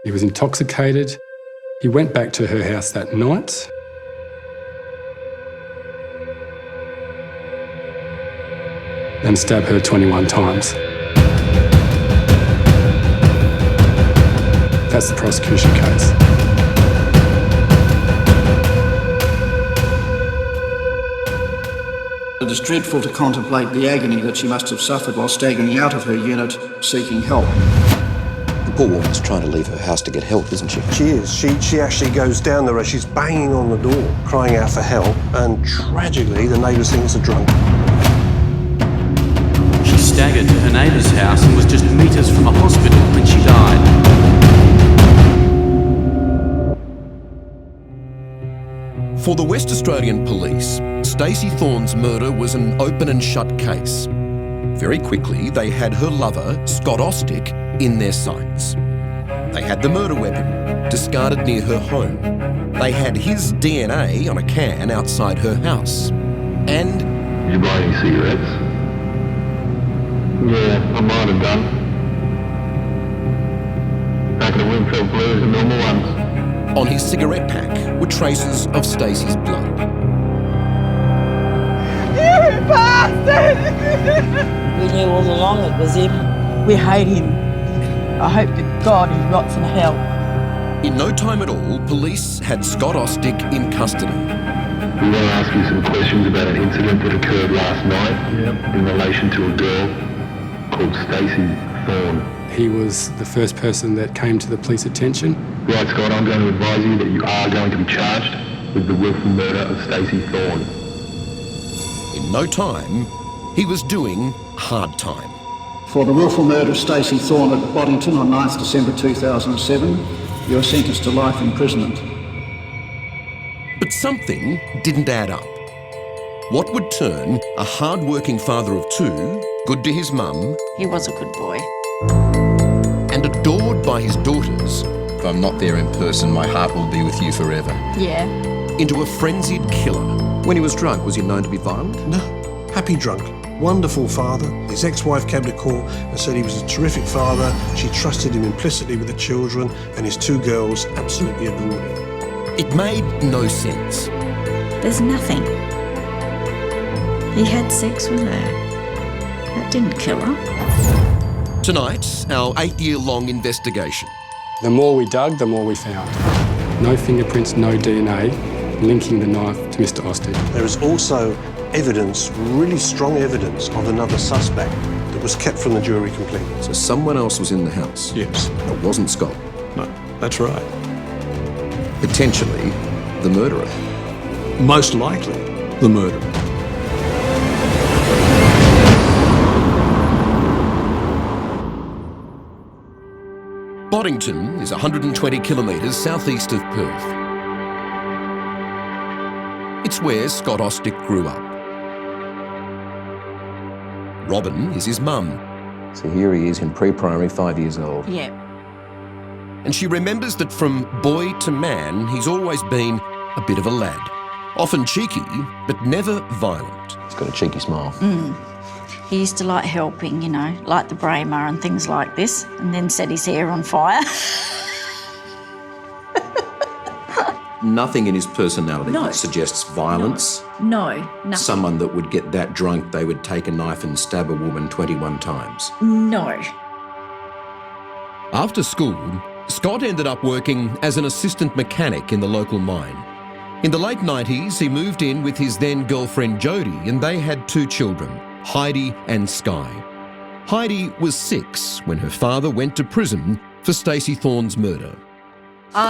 He was intoxicated. He went back to her house that night. And stabbed her 21 times. That's the prosecution case. It is dreadful to contemplate the agony that she must have suffered while staggering out of her unit seeking help. The poor woman's trying to leave her house to get help, isn't she? She is. She actually goes down the road. She's banging on the door, crying out for help, and tragically, the neighbours think it's a drunk. She staggered to her neighbour's house and was just metres from a hospital when she died. For the West Australian Police, Stacey Thorne's murder was an open and shut case. Very quickly, they had her lover, Scott Austic, in their sights. They had the murder weapon, discarded near her home. They had his DNA on a can outside her house. And... You buy any cigarettes? Yeah, I might have done. Back at Winfield Blues, the normal ones. on his cigarette pack were traces of Stacey's blood. You bastard! We knew all along it was him. We hate him. I hope to God he rots in hell. In no time at all, police had Scott Austic in custody. We want to ask you some questions about an incident that occurred last night in relation to a girl called Stacey Thorne. He was the first person that came to the police attention. Right, Scott, I'm going to advise you that you are going to be charged with the willful murder of Stacey Thorne. In no time, he was doing hard time. For the willful murder of Stacey Thorne at Boddington on 9th December 2007, you are sentenced to life imprisonment. But something didn't add up. What would turn a hard-working father of two, good to his mum... He was a good boy. ...and adored by his daughters... If I'm not there in person, my heart will be with you forever. Yeah. ...into a frenzied killer. When he was drunk, was he known to be violent? No, happy drunk. Wonderful father. His ex-wife came to court and said he was a terrific father. She trusted him implicitly with the children, and his two girls absolutely adored him. It made no sense. There's nothing. He had sex with her. That didn't kill her. Tonight, our 8-year-long investigation. The more we dug, the more we found. No fingerprints, no DNA, linking the knife to Mr. Austic. There is also evidence, really strong evidence, of another suspect that was kept from the jury completely. So someone else was in the house? Yes. It wasn't Scott? No, that's right. Potentially the murderer? Most likely the murderer. Boddington is 120 kilometres southeast of Perth. It's where Scott Austic grew up. Robin is his mum. So here he is in pre-primary, 5 years old. Yeah. And she remembers that from boy to man, he's always been a bit of a lad. Often cheeky, but never violent. He's got a cheeky smile. He used to like helping, you know, like the Braemar and things like this, and then set his hair on fire. Nothing in his personality suggests violence. No, nothing. Someone that would get that drunk, they would take a knife and stab a woman 21 times. No. After school, Scott ended up working as an assistant mechanic in the local mine. In the late 90s, he moved in with his then girlfriend Jodie, and they had 2 children, Heidi and Sky. Heidi was 6 when her father went to prison for Stacey Thorne's murder.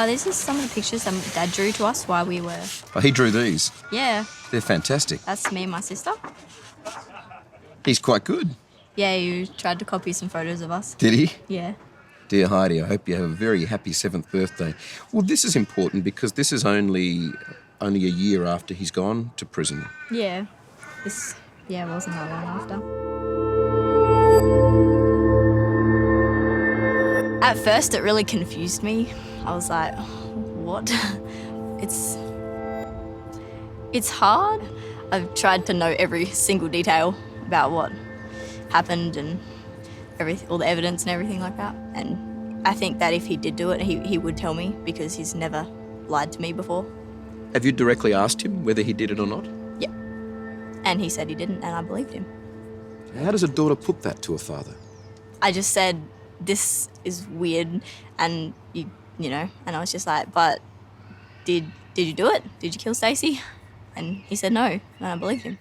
This is some of the pictures Dad drew to us while we were... Oh, he drew these? Yeah. They're fantastic. That's me and my sister. He's quite good. Yeah, you tried to copy some photos of us. Did he? Yeah. Dear Heidi, I hope you have a very happy 7th birthday. Well, this is important because this is only a year after he's gone to prison. Yeah. It wasn't that long after. At first, it really confused me. I was like, what? It's hard. I've tried to know every single detail about what happened and all the evidence and everything like that. And I think that if he did do it, he would tell me because he's never lied to me before. Have you directly asked him whether he did it or not? Yeah. And he said he didn't, and I believed him. How does a daughter put that to a father? I just said, this is weird, and you know, and I was just like, but did you do it? Did you kill Stacey? And he said no, and I believed him.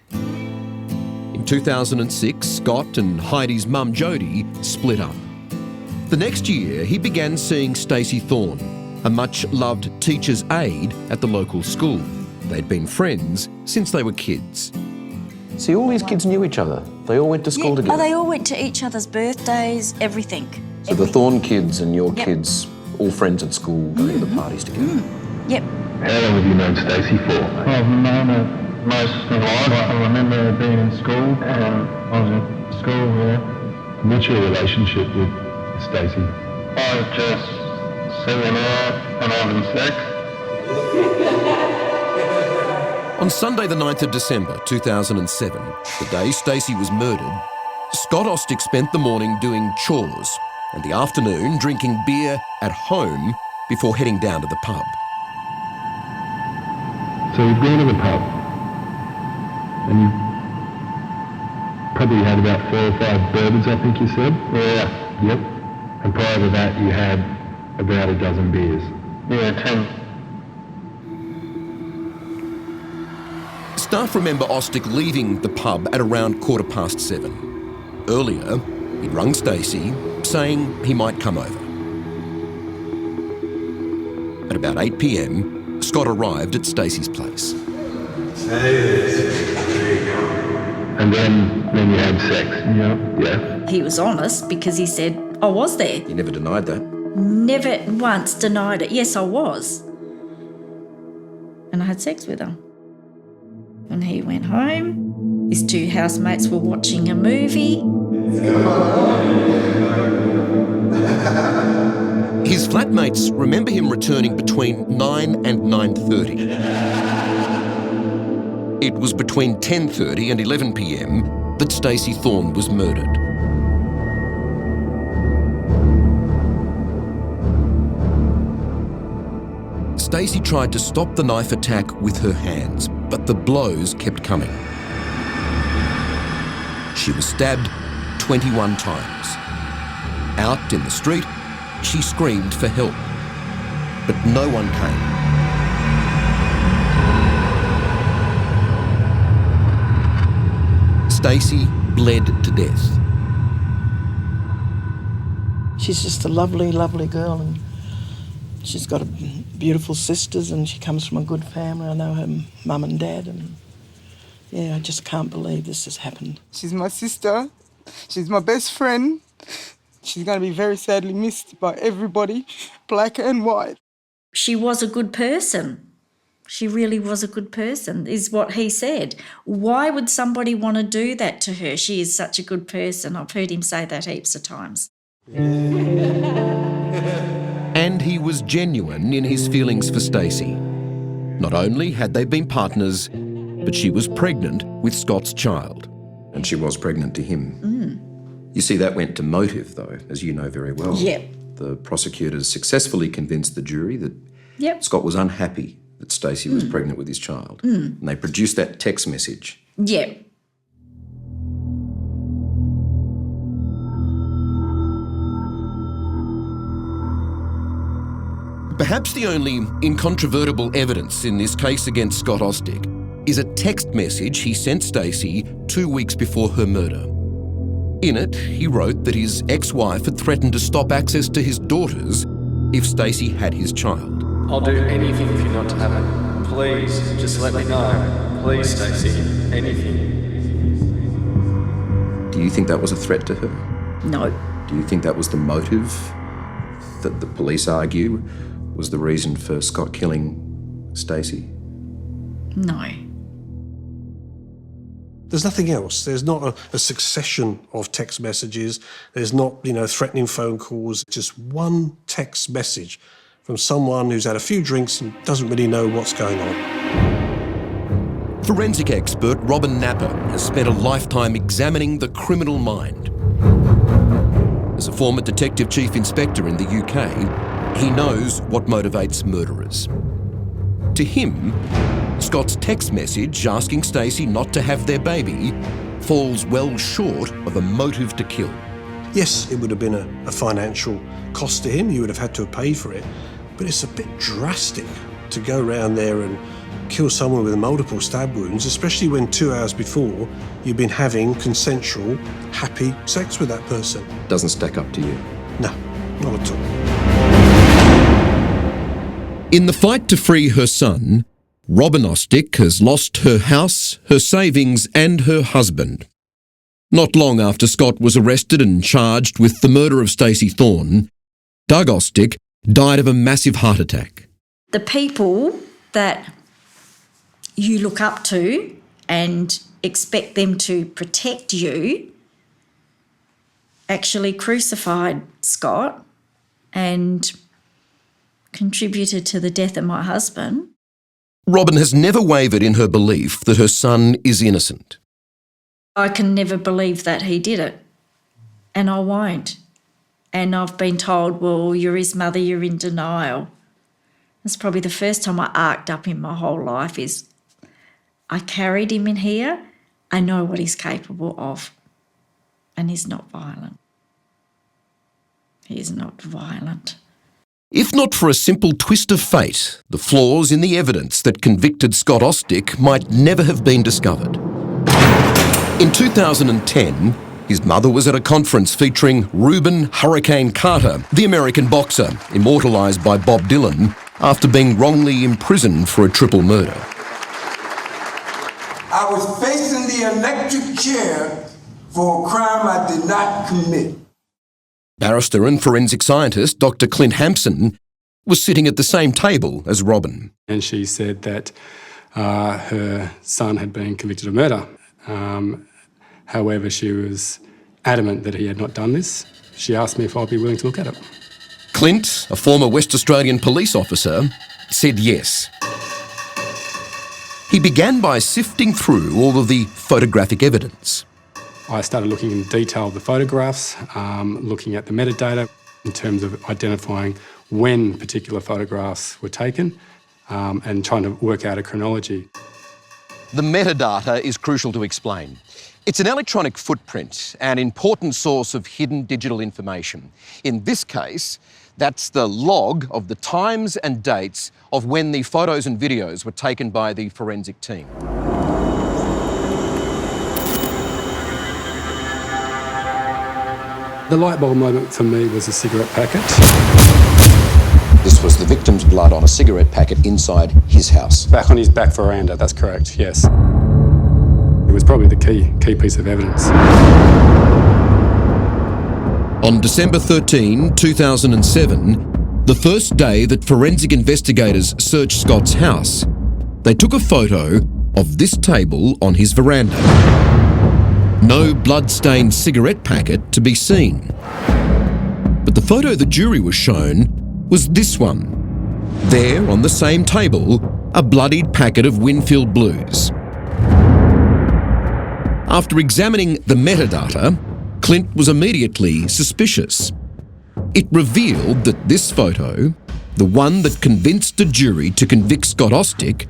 In 2006, Scott and Heidi's mum Jodie split up. The next year, he began seeing Stacey Thorne, a much-loved teacher's aide at the local school. They'd been friends since they were kids. See, all these kids knew each other. They all went to school together. Oh, they all went to each other's birthdays, everything. So the Thorne kids and your kids, all friends at school, going to the parties together? Yep. How long have you known Stacey for? I've known her most of my life. I remember being in school. I was in school, yeah. What's your relationship with Stacey? I just see her out and having sex. On Sunday the 9th of December 2007, the day Stacey was murdered, Scott Austic spent the morning doing chores and the afternoon drinking beer at home before heading down to the pub. So you've gone to the pub and you probably had about 4 or 5 bourbons, I think you said? Yeah. Yep. And prior to that you had about a dozen beers? Yeah, 10. Staff remember Austic leaving the pub at around 7:15. Earlier, he'd rung Stacey, saying he might come over. At about 8 p.m, Scott arrived at Stacey's place. And then you had sex? Yeah. He was honest because he said, I was there. You never denied that? Never once denied it. Yes, I was. And I had sex with him. When he went home, his 2 housemates were watching a movie. His flatmates remember him returning between 9 and 9:30. It was between 10:30 and 11 p.m. that Stacey Thorne was murdered. Stacey tried to stop the knife attack with her hands, but the blows kept coming. She was stabbed 21 times. Out in the street, she screamed for help, but no one came. Stacey bled to death. She's just a lovely, lovely girl, and she's got beautiful sisters, and she comes from a good family. I know her mum and dad, and yeah, I just can't believe this has happened. She's my sister. She's my best friend. She's going to be very sadly missed by everybody, black and white. She was a good person. She really was a good person, is what he said. Why would somebody want to do that to her? She is such a good person. I've heard him say that heaps of times. And he was genuine in his feelings for Stacey. Not only had they been partners, but she was pregnant with Scott's child. And she was pregnant to him. You see, that went to motive, though, as you know very well. Yep. The prosecutors successfully convinced the jury that Scott was unhappy that Stacey was pregnant with his child. And they produced that text message. Yep. Perhaps the only incontrovertible evidence in this case against Scott Austic is a text message he sent Stacey 2 weeks before her murder. In it, he wrote that his ex-wife had threatened to stop access to his daughters if Stacey had his child. I'll do anything for you not to have it. Please, just let me know. Please, Stacey, anything. Do you think that was a threat to her? No. Do you think that was the motive that the police argue was the reason for Scott killing Stacey? No. There's nothing else. There's not a succession of text messages. There's not, threatening phone calls. Just one text message from someone who's had a few drinks and doesn't really know what's going on. Forensic expert Robin Napper has spent a lifetime examining the criminal mind. As a former Detective Chief Inspector in the UK, he knows what motivates murderers. To him, Scott's text message asking Stacey not to have their baby falls well short of a motive to kill. Yes, it would have been a financial cost to him. He would have had to have paid for it. But it's a bit drastic to go around there and kill someone with multiple stab wounds, especially when 2 hours before you've been having consensual, happy sex with that person. Doesn't stack up to you? No, not at all. In the fight to free her son, Robin Austic has lost her house, her savings and her husband. Not long after Scott was arrested and charged with the murder of Stacey Thorne, Doug Austic died of a massive heart attack. The people that you look up to and expect them to protect you actually crucified Scott and contributed to the death of my husband. Robin has never wavered in her belief that her son is innocent. I can never believe that he did it, and I won't. And I've been told, well, you're his mother, you're in denial. That's probably the first time I arced up in my whole life is I carried him in here. I know what he's capable of, and he's not violent. He is not violent. If not for a simple twist of fate, the flaws in the evidence that convicted Scott Austic might never have been discovered. In 2010, his mother was at a conference featuring Reuben Hurricane Carter, the American boxer, immortalised by Bob Dylan, after being wrongly imprisoned for a triple murder. I was facing the electric chair for a crime I did not commit. Barrister and forensic scientist Dr. Clint Hampson was sitting at the same table as Robin. And she said that her son had been convicted of murder. However, she was adamant that he had not done this. She asked me if I'd be willing to look at it. Clint, a former West Australian police officer, said yes. He began by sifting through all of the photographic evidence. I started looking in detail at the photographs, looking at the metadata in terms of identifying when particular photographs were taken and trying to work out a chronology. The metadata is crucial to explain. It's an electronic footprint, an important source of hidden digital information. In this case, that's the log of the times and dates of when the photos and videos were taken by the forensic team. The light bulb moment for me was a cigarette packet. This was the victim's blood on a cigarette packet inside his house. Back on his back veranda, that's correct, yes. It was probably the key piece of evidence. On December 13, 2007, the first day that forensic investigators searched Scott's house, they took a photo of this table on his veranda. No blood-stained cigarette packet to be seen. But the photo the jury was shown was this one. There, on the same table, a bloodied packet of Winfield Blues. After examining the metadata, Clint was immediately suspicious. It revealed that this photo, the one that convinced a jury to convict Scott Austic,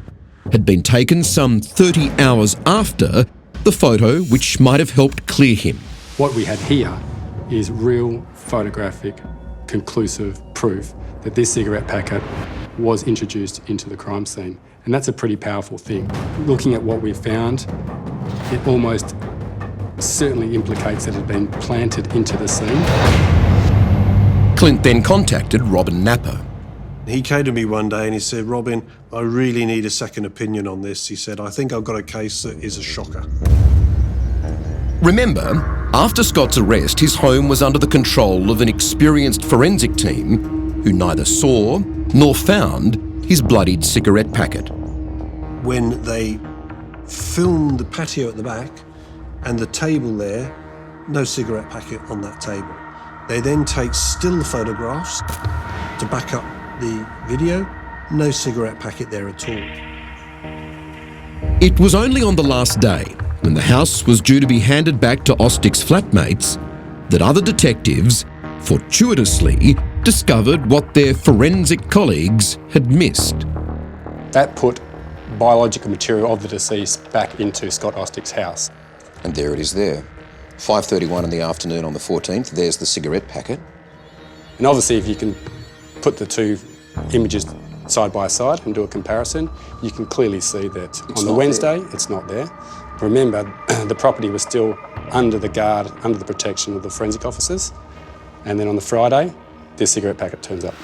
had been taken some 30 hours after the photo which might have helped clear him. What we had here is real photographic, conclusive proof that this cigarette packet was introduced into the crime scene. And that's a pretty powerful thing. Looking at what we found, it almost certainly implicates that it had been planted into the scene. Clint then contacted Robin Napper. He came to me one day and he said, Robin, I really need a second opinion on this. He said, I think I've got a case that is a shocker. Remember, after Scott's arrest, his home was under the control of an experienced forensic team who neither saw nor found his bloodied cigarette packet. When they filmed the patio at the back and the table there, no cigarette packet on that table. They then take still photographs to back up the video, no cigarette packet there at all. It was only on the last day, when the house was due to be handed back to Austic's flatmates, that other detectives fortuitously discovered what their forensic colleagues had missed. That put biological material of the deceased back into Scott Austic's house. And there it is there. 5:31 in the afternoon on the 14th, there's the cigarette packet. And obviously if you can put the two images side by side and do a comparison, you can clearly see that on the Wednesday, it's not there. Remember, the property was still under the guard, under the protection of the forensic officers. And then on the Friday, this cigarette packet turns up.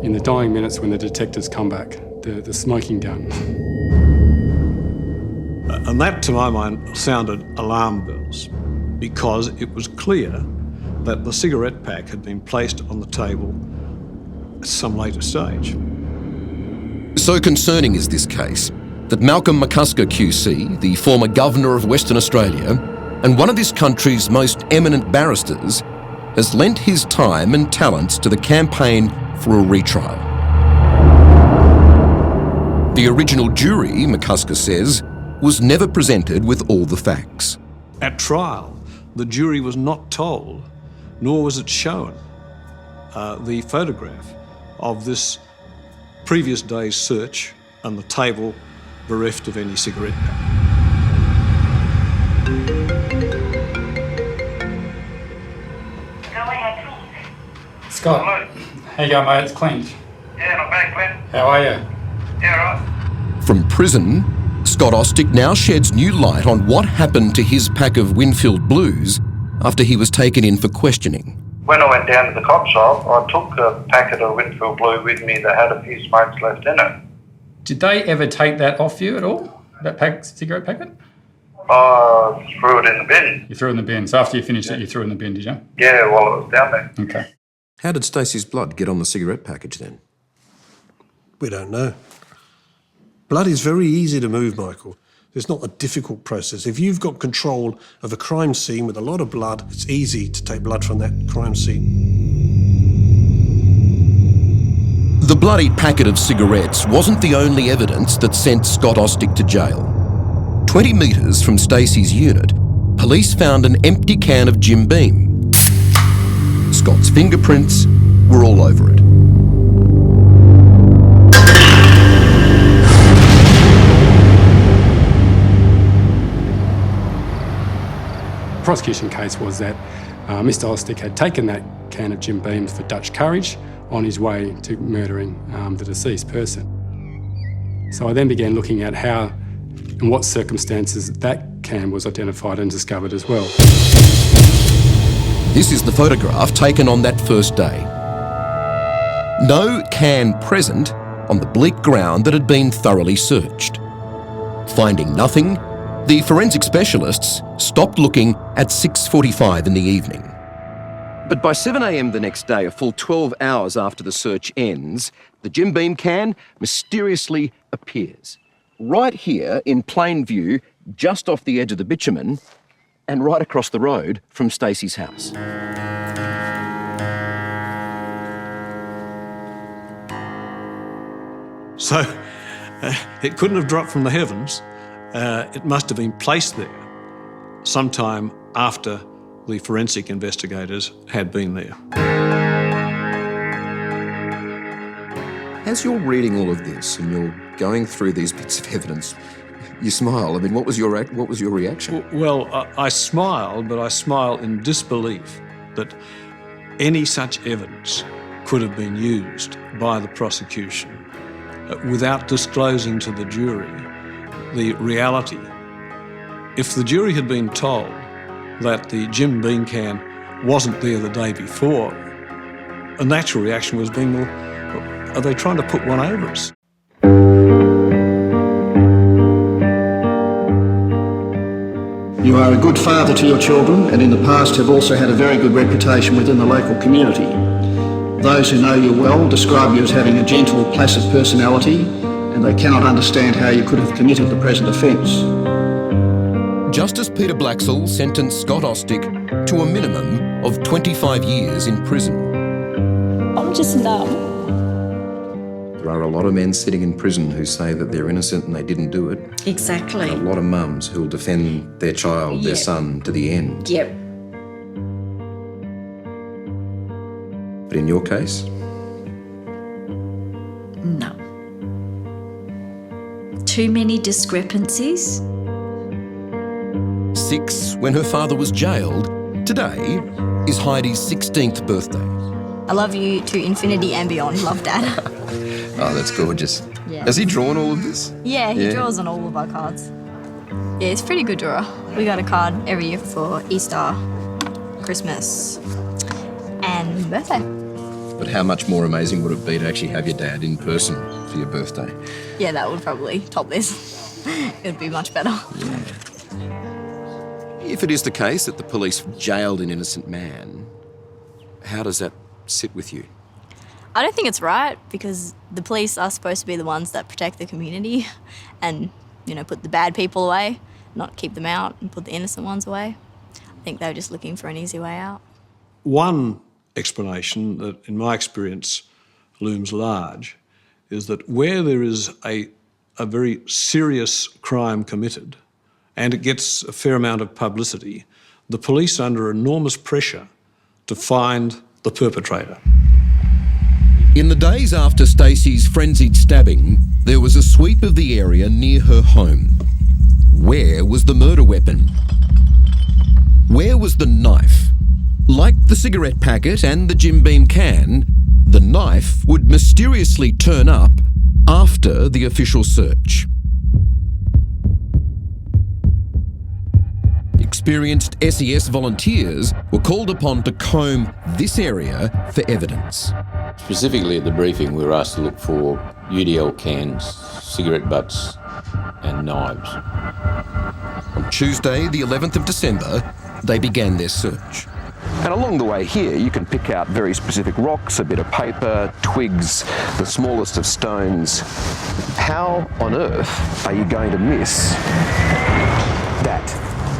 In the dying minutes when the detectives come back, the smoking gun. And that, to my mind, sounded alarm bells, because it was clear that the cigarette pack had been placed on the table at some later stage. So concerning is this case that Malcolm McCusker QC, the former Governor of Western Australia and one of this country's most eminent barristers, has lent his time and talents to the campaign for a retrial. The original jury, McCusker says, was never presented with all the facts. At trial, the jury was not told, nor was it shown, the photograph of this previous day's search and the table bereft of any cigarette pack. Go ahead, please. Scott, how you going, mate? It's Clint. Yeah, not bad, Clint. How are you? Yeah, right. From prison, Scott Austic now sheds new light on what happened to his pack of Winfield Blues after he was taken in for questioning. When I went down to the cop shop, I took a packet of Winfield Blue with me that had a few smokes left in it. Did they ever take that off you at all, that cigarette packet? I threw it in the bin. You threw it in the bin. So after you finished it, you threw it in the bin, did you? Yeah, while it was down there. Okay. How did Stacey's blood get on the cigarette package then? We don't know. Blood is very easy to move, Michael. It's not a difficult process. If you've got control of a crime scene with a lot of blood, it's easy to take blood from that crime scene. The bloody packet of cigarettes wasn't the only evidence that sent Scott Austic to jail. 20 metres from Stacey's unit, police found an empty can of Jim Beam. Scott's fingerprints were all over it. The prosecution case was that Mr. Austic had taken that can of Jim Beams for Dutch courage on his way to murdering the deceased person. So I then began looking at how and what circumstances that can was identified and discovered as well. This is the photograph taken on that first day. No can present on the bleak ground that had been thoroughly searched. Finding nothing, the forensic specialists stopped looking at 6:45 in the evening. But by 7 a.m. the next day, a full 12 hours after the search ends, the Jim Beam can mysteriously appears. Right here in plain view, just off the edge of the bitumen, and right across the road from Stacey's house. So it couldn't have dropped from the heavens. It must have been placed there sometime after the forensic investigators had been there. As you're reading all of this and you're going through these bits of evidence, you smile. I mean, what was your reaction? Well, I smile, but I smile in disbelief that any such evidence could have been used by the prosecution without disclosing to the jury the reality. If the jury had been told that the Jim Beam can wasn't there the day before, a natural reaction was being, well, are they trying to put one over us? You are a good father to your children and in the past have also had a very good reputation within the local community. Those who know you well describe you as having a gentle, placid personality, and they cannot understand how you could have committed the present offence. Justice Peter Blaxall sentenced Scott Austic to a minimum of 25 years in prison. I'm just numb. There are a lot of men sitting in prison who say that they're innocent and they didn't do it. Exactly. And a lot of mums who will defend their child, their son, to the end. Yep. But in your case? No. Too many discrepancies. 6 when her father was jailed. Today is Heidi's 16th birthday. I love you to infinity and beyond. Love, Dad. Oh, that's gorgeous. Yeah. Has he drawn all of this? Yeah, he draws on all of our cards. Yeah, he's a pretty good drawer. We got a card every year for Easter, Christmas, and birthday. But how much more amazing would it be to actually have your dad in person for your birthday? Yeah, that would probably top this. It would be much better. Yeah. If it is the case that the police jailed an innocent man, how does that sit with you? I don't think it's right because the police are supposed to be the ones that protect the community and, you know, put the bad people away, not keep them out and put the innocent ones away. I think they were just looking for an easy way out. One explanation that, in my experience, looms large is that where there is a very serious crime committed and it gets a fair amount of publicity, the police are under enormous pressure to find the perpetrator. In the days after Stacey's frenzied stabbing, there was a sweep of the area near her home. Where was the murder weapon? Where was the knife? Like the cigarette packet and the Jim Beam can, the knife would mysteriously turn up after the official search. Experienced SES volunteers were called upon to comb this area for evidence. Specifically at the briefing, we were asked to look for UDL cans, cigarette butts and knives. On Tuesday, the 11th of December, they began their search. And along the way here, you can pick out very specific rocks, a bit of paper, twigs, the smallest of stones. How on earth are you going to miss that,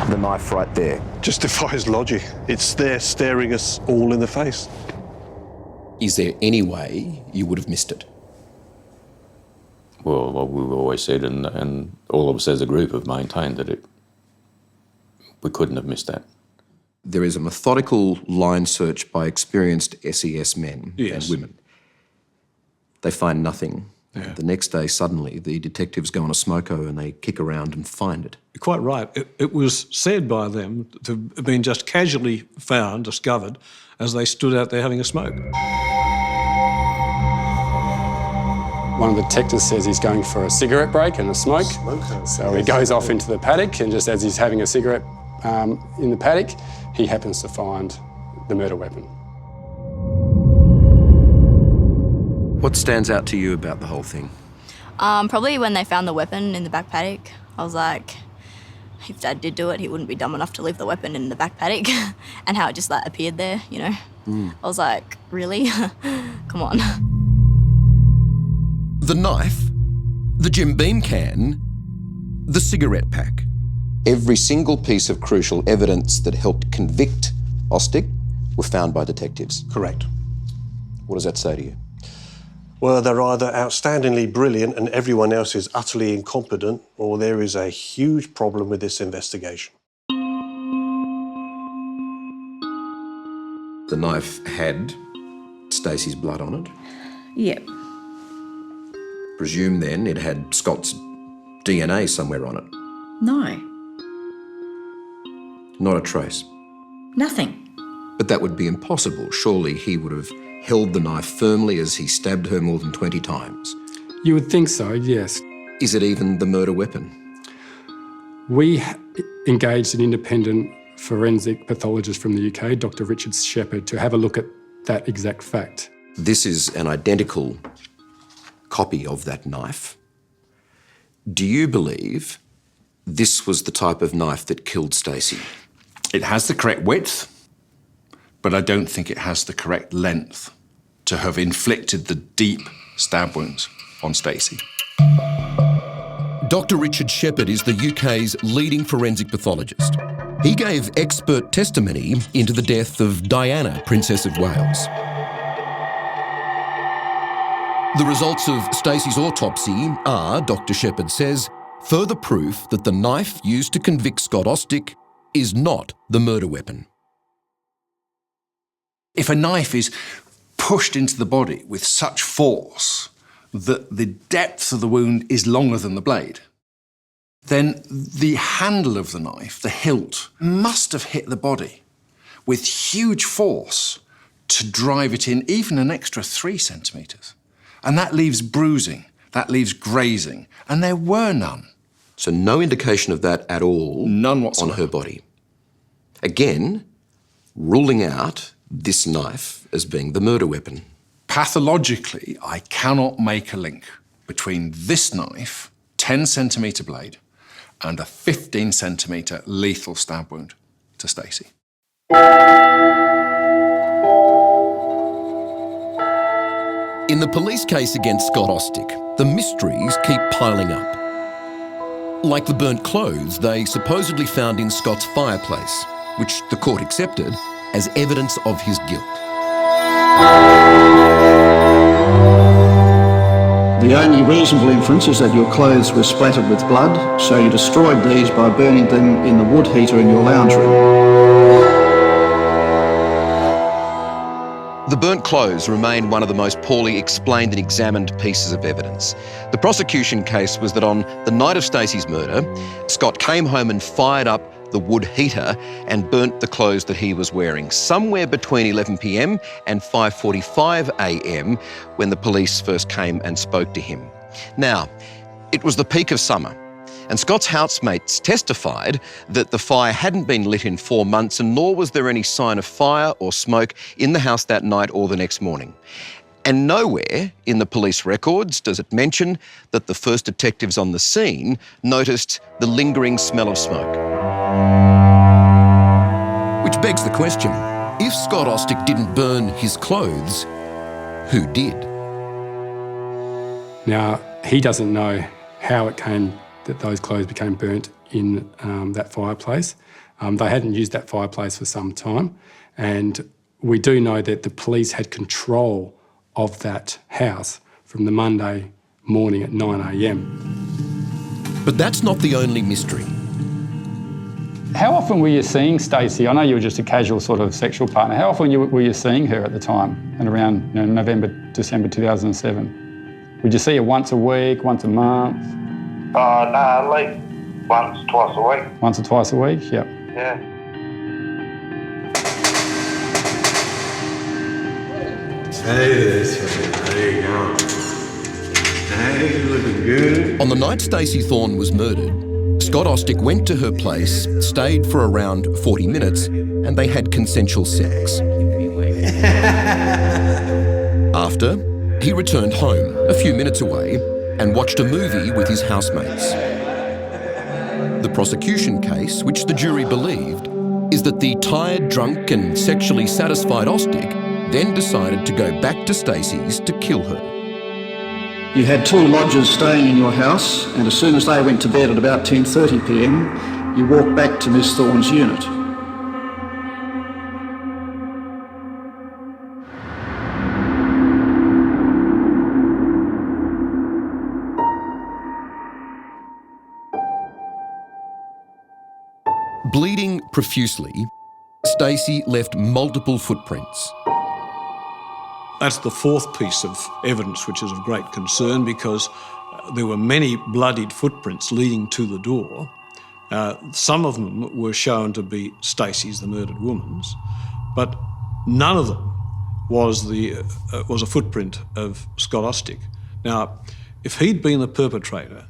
the knife right there? Just defies logic. It's there staring us all in the face. Is there any way you would have missed it? Well, we've always said, and all of us as a group have maintained that we couldn't have missed that. There is a methodical line search by experienced SES men and women. They find nothing. Yeah. The next day, suddenly, the detectives go on a smoko and they kick around and find it. You're quite right. It was said by them to have been just casually found, discovered, as they stood out there having a smoke. One of the detectives says he's going for a cigarette break and a smoke. So he goes off into the paddock, and just as he's having a cigarette in the paddock, he happens to find the murder weapon. What stands out to you about the whole thing? Probably when they found the weapon in the back paddock. I was like, if Dad did do it, he wouldn't be dumb enough to leave the weapon in the back paddock and how it just like appeared there, you know. I was like, really? Come on. The knife, the Jim Beam can, the cigarette pack. Every single piece of crucial evidence that helped convict Austic were found by detectives. Correct. What does that say to you? Well, they're either outstandingly brilliant and everyone else is utterly incompetent, or there is a huge problem with this investigation. The knife had Stacey's blood on it. Yep. Presume then it had Scott's DNA somewhere on it. No. Not a trace. Nothing. But that would be impossible. Surely he would have held the knife firmly as he stabbed her more than 20 times. You would think so, yes. Is it even the murder weapon? We engaged an independent forensic pathologist from the UK, Dr. Richard Shepherd, to have a look at that exact fact. This is an identical copy of that knife. Do you believe this was the type of knife that killed Stacey? It has the correct width, but I don't think it has the correct length to have inflicted the deep stab wounds on Stacey. Dr. Richard Shepherd is the UK's leading forensic pathologist. He gave expert testimony into the death of Diana, Princess of Wales. The results of Stacey's autopsy are, Dr. Shepherd says, further proof that the knife used to convict Scott Austic is not the murder weapon. If a knife is pushed into the body with such force that the depth of the wound is longer than the blade, then the handle of the knife, the hilt, must have hit the body with huge force to drive it in even an extra 3 centimetres. And that leaves bruising, that leaves grazing, and there were none. So no indication of that at all. None whatsoever. On her body. Again, ruling out this knife as being the murder weapon. Pathologically, I cannot make a link between this knife, 10 centimetre blade, and a 15 centimetre lethal stab wound to Stacey. In the police case against Scott Austic, the mysteries keep piling up. Like the burnt clothes they supposedly found in Scott's fireplace, which the court accepted as evidence of his guilt. The only reasonable inference is that your clothes were splattered with blood, so you destroyed these by burning them in the wood heater in your lounge room. The burnt clothes remain one of the most poorly explained and examined pieces of evidence. The prosecution case was that on the night of Stacey's murder, Scott came home and fired up the wood heater and burnt the clothes that he was wearing somewhere between 11 p.m. and 5:45 a.m. when the police first came and spoke to him. Now, it was the peak of summer, and Scott's housemates testified that the fire hadn't been lit in 4 months, and nor was there any sign of fire or smoke in the house that night or the next morning. And nowhere in the police records does it mention that the first detectives on the scene noticed the lingering smell of smoke. Which begs the question, if Scott Austic didn't burn his clothes, who did? Now, he doesn't know how it came that those clothes became burnt in that fireplace. They hadn't used that fireplace for some time, and we do know that the police had control of that house from the Monday morning at 9 a.m. But that's not the only mystery. How often were you seeing Stacey? I know you were just a casual sort of sexual partner. How often were you seeing her at the time and around November, December 2007? Would you see her once a week, once a month? No, at least once, twice a week. Once or twice a week, yep. Yeah. Hey, there you go. Hey, looking good. On the night Stacey Thorne was murdered, Scott Austic went to her place, stayed for around 40 minutes, and they had consensual sex. After, he returned home, a few minutes away, and watched a movie with his housemates. The prosecution case, which the jury believed, is that the tired, drunk and sexually satisfied Austic then decided to go back to Stacey's to kill her. You had 2 lodgers staying in your house, and as soon as they went to bed at about 10:30 p.m, you walked back to Miss Thorne's unit. Bleeding profusely, Stacey left multiple footprints. That's the 4th piece of evidence which is of great concern, because there were many bloodied footprints leading to the door. Some of them were shown to be Stacey's, the murdered woman's, but none of them was a footprint of Scott Austic. Now, if he'd been the perpetrator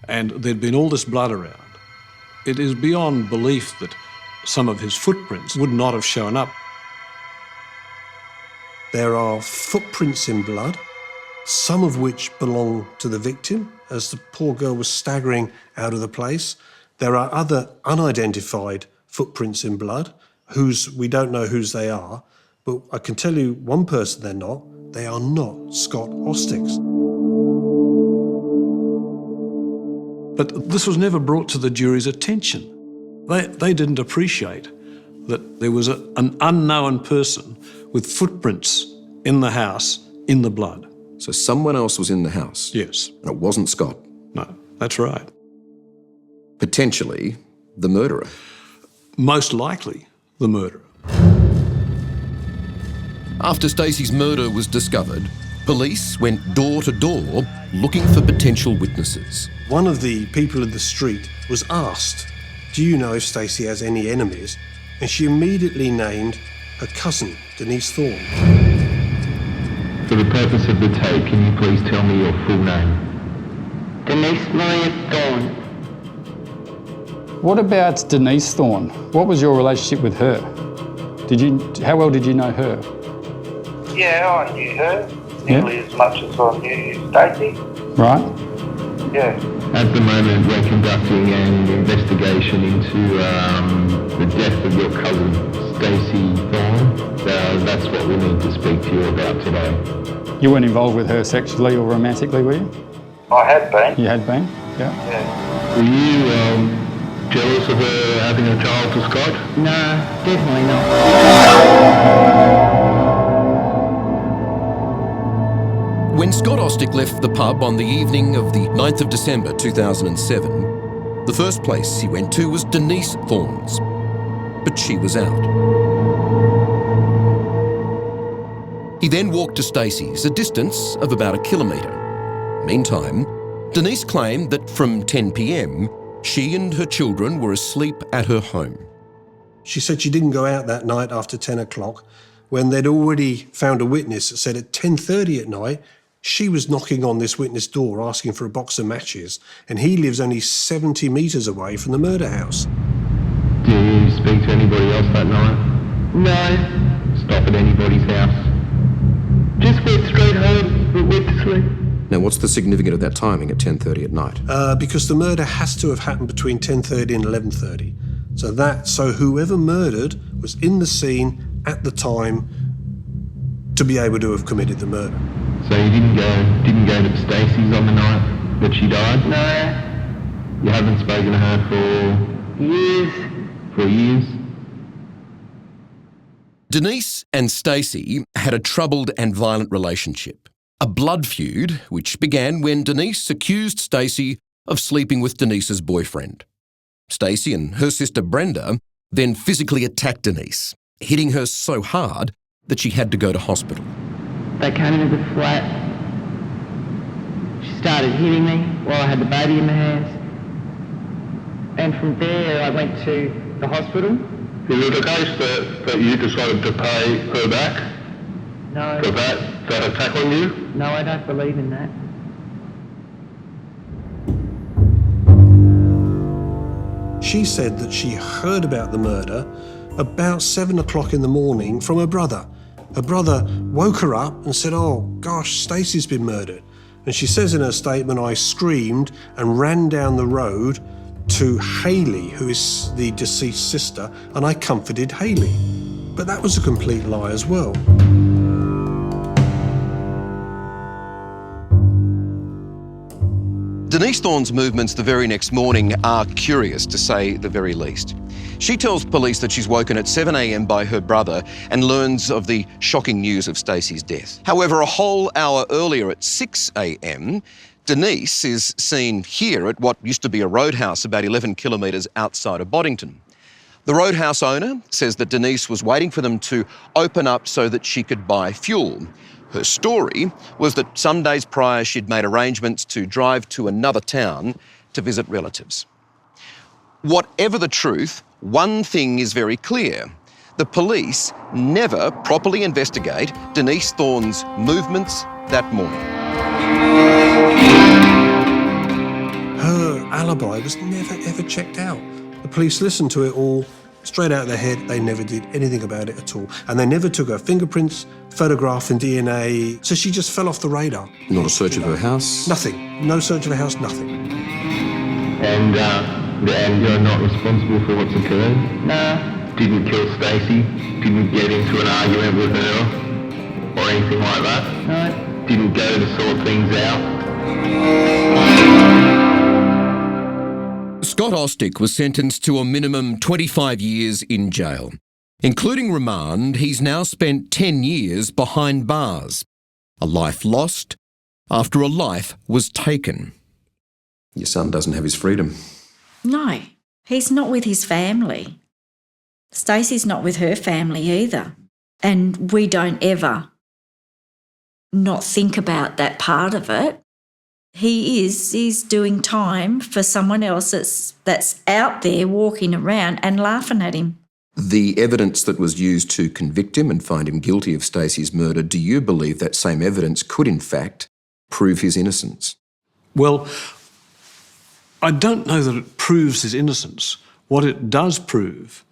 and there'd been all this blood around, it is beyond belief that some of his footprints would not have shown up. There are footprints in blood, some of which belong to the victim, as the poor girl was staggering out of the place. There are other unidentified footprints in blood, we don't know whose they are, but I can tell you one person they're not. They are not Scott Austic's. But this was never brought to the jury's attention. They didn't appreciate that there was an unknown person with footprints in the house, in the blood. So someone else was in the house? Yes. And it wasn't Scott? No, that's right. Potentially the murderer? Most likely the murderer. After Stacey's murder was discovered, police went door to door looking for potential witnesses. One of the people in the street was asked, "Do you know if Stacey has any enemies?" And she immediately named her cousin, Denise Thorne. For the purpose of the tape, can you please tell me your full name? Denise Maria Thorne. What about Denise Thorne? What was your relationship with her? How well did you know her? Yeah, I knew her nearly as much as I knew Stacey. Right. Yeah. At the moment, we're conducting an investigation into the death of your cousin, Stacey Thorne. That's what we need to speak to you about today. You weren't involved with her sexually or romantically, were you? I had been. You had been? Yeah. Were you jealous of her having a child to Scott? No, definitely not. When Scott Austic left the pub on the evening of the 9th of December 2007, the first place he went to was Denise Thorne's. But she was out. He then walked to Stacey's, a distance of about 1 kilometre. Meantime, Denise claimed that from 10 p.m, she and her children were asleep at her home. She said she didn't go out that night after 10 o'clock when they'd already found a witness that said at 10:30 at night she was knocking on this witness' door asking for a box of matches, and he lives only 70 metres away from the murder house. Did you speak to anybody else that night? No. Stop at anybody's house? Just went straight home, but went to sleep. Now, what's the significance of that timing at 10:30 at night? Because the murder has to have happened between 10:30 and 11:30. So whoever murdered was in the scene at the time to be able to have committed the murder. So you didn't go to Stacey's on the night that she died? No. You haven't spoken to her for years. For years? Denise and Stacey had a troubled and violent relationship. A blood feud which began when Denise accused Stacey of sleeping with Denise's boyfriend. Stacey and her sister Brenda then physically attacked Denise, hitting her so hard that she had to go to hospital. They came into the flat. She started hitting me while I had the baby in my hands. And from there I went to the hospital. Is it the case that you decided to pay her back? No. For that attack on you? No, I don't believe in that. She said that she heard about the murder about 7 o'clock in the morning from her brother. Her brother woke her up and said, "Oh gosh, Stacey's been murdered." And she says in her statement, "I screamed and ran down the road to Hayley, who is the deceased sister, and I comforted Hayley." But that was a complete lie as well. Denise Thorne's movements the very next morning are curious, to say the very least. She tells police that she's woken at 7 a.m. by her brother and learns of the shocking news of Stacey's death. However, a whole hour earlier at 6 a.m, Denise is seen here at what used to be a roadhouse about 11 kilometres outside of Boddington. The roadhouse owner says that Denise was waiting for them to open up so that she could buy fuel. Her story was that some days prior she'd made arrangements to drive to another town to visit relatives. Whatever the truth, one thing is very clear. The police never properly investigate Denise Thorne's movements that morning. Her alibi was never ever checked out. The police listened to it all straight out of their head. They never did anything about it at all. And they never took her fingerprints, photograph and DNA. So she just fell off the radar. Not a search of her house? Nothing. No search of her house, nothing. And you're not responsible for what's occurred? No. Didn't kill Stacey? Didn't get into an argument with her? Or anything like that? No. Didn't go to sort things out? Scott Austic was sentenced to a minimum 25 years in jail. Including remand, he's now spent 10 years behind bars. A life lost after a life was taken. Your son doesn't have his freedom. No, he's not with his family. Stacey's not with her family either. And we don't ever not think about that part of it. He's doing time for someone else that's out there walking around and laughing at him. The evidence that was used to convict him and find him guilty of Stacey's murder, do you believe that same evidence could in fact prove his innocence? Well, I don't know that it proves his innocence. What it does prove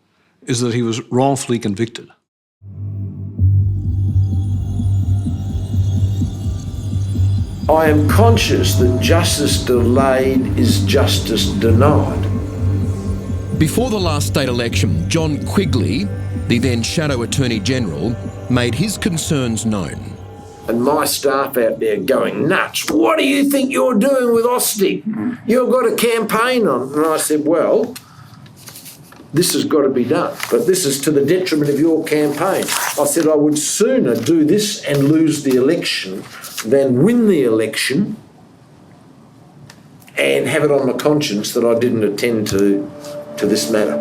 is that he was wrongfully convicted. I am conscious that justice delayed is justice denied. Before the last state election, John Quigley, the then Shadow Attorney General, made his concerns known. And my staff out there going nuts. What do you think you're doing with Austic? You've got a campaign on. And I said, well, this has got to be done, but this is to the detriment of your campaign. I said I would sooner do this and lose the election than win the election and have it on my conscience that I didn't attend to this matter.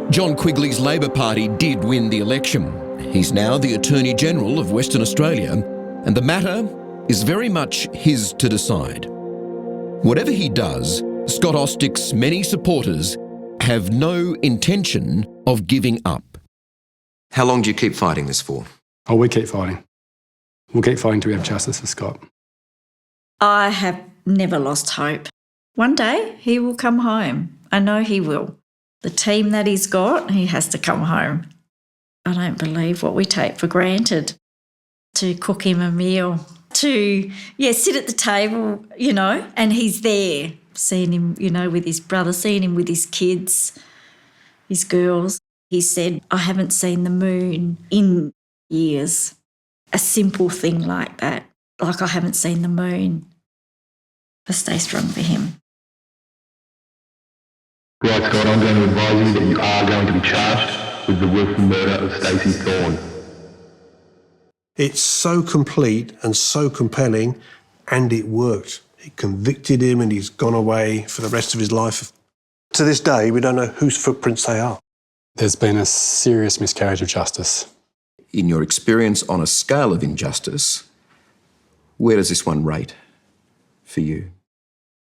John Quigley's Labor Party did win the election. He's now the Attorney General of Western Australia, and the matter is very much his to decide. Whatever he does, Scott Austic's many supporters have no intention of giving up. How long do you keep fighting this for? Oh, we keep fighting. We'll keep fighting till we have justice for Scott. I have never lost hope. One day he will come home. I know he will. The team that he's got, he has to come home. I don't believe what we take for granted. To cook him a meal, to, sit at the table, and he's there. Seeing him, with his brother, seeing him with his kids, his girls. He said, I haven't seen the moon in years. A simple thing like that. Like I haven't seen the moon. I stay strong for him. Right, Scott, I'm going to advise you that you are going to be charged with the willful murder of Stacey Thorne. It's so complete and so compelling, and it worked. It convicted him and he's gone away for the rest of his life. To this day, we don't know whose footprints they are. There's been a serious miscarriage of justice. In your experience on a scale of injustice, where does this one rate for you?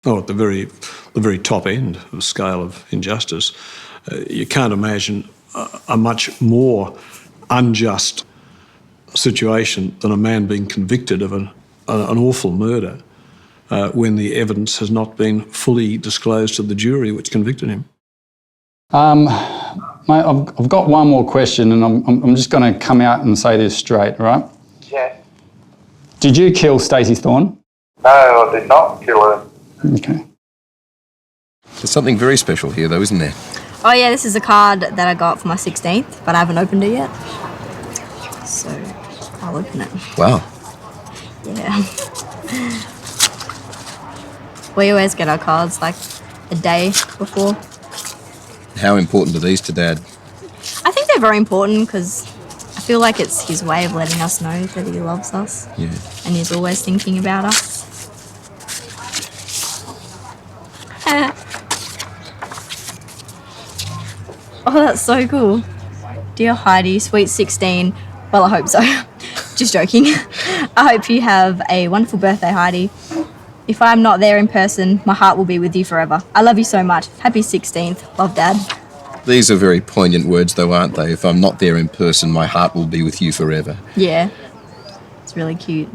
Oh, at the very top end of the scale of injustice. You can't imagine a much more unjust situation than a man being convicted of an awful murder when the evidence has not been fully disclosed to the jury which convicted him. Mate, I've got one more question, and I'm just going to come out and say this straight, right? Yeah. Did you kill Stacey Thorne? No, I did not kill her. Okay. There's something very special here, though, isn't there? Oh yeah, this is a card that I got for my 16th, but I haven't opened it yet. So I'll open it. Wow. Yeah. We always get our cards like a day before. How important are these to Dad? I think they're very important because I feel like it's his way of letting us know that he loves us. Yeah. And he's always thinking about us. Oh, that's so cool. Dear Heidi, sweet 16. Well, I hope so. Just joking. I hope you have a wonderful birthday, Heidi. If I'm not there in person, my heart will be with you forever. I love you so much. Happy 16th. Love, Dad. These are very poignant words, though, aren't they? If I'm not there in person, my heart will be with you forever. Yeah. It's really cute.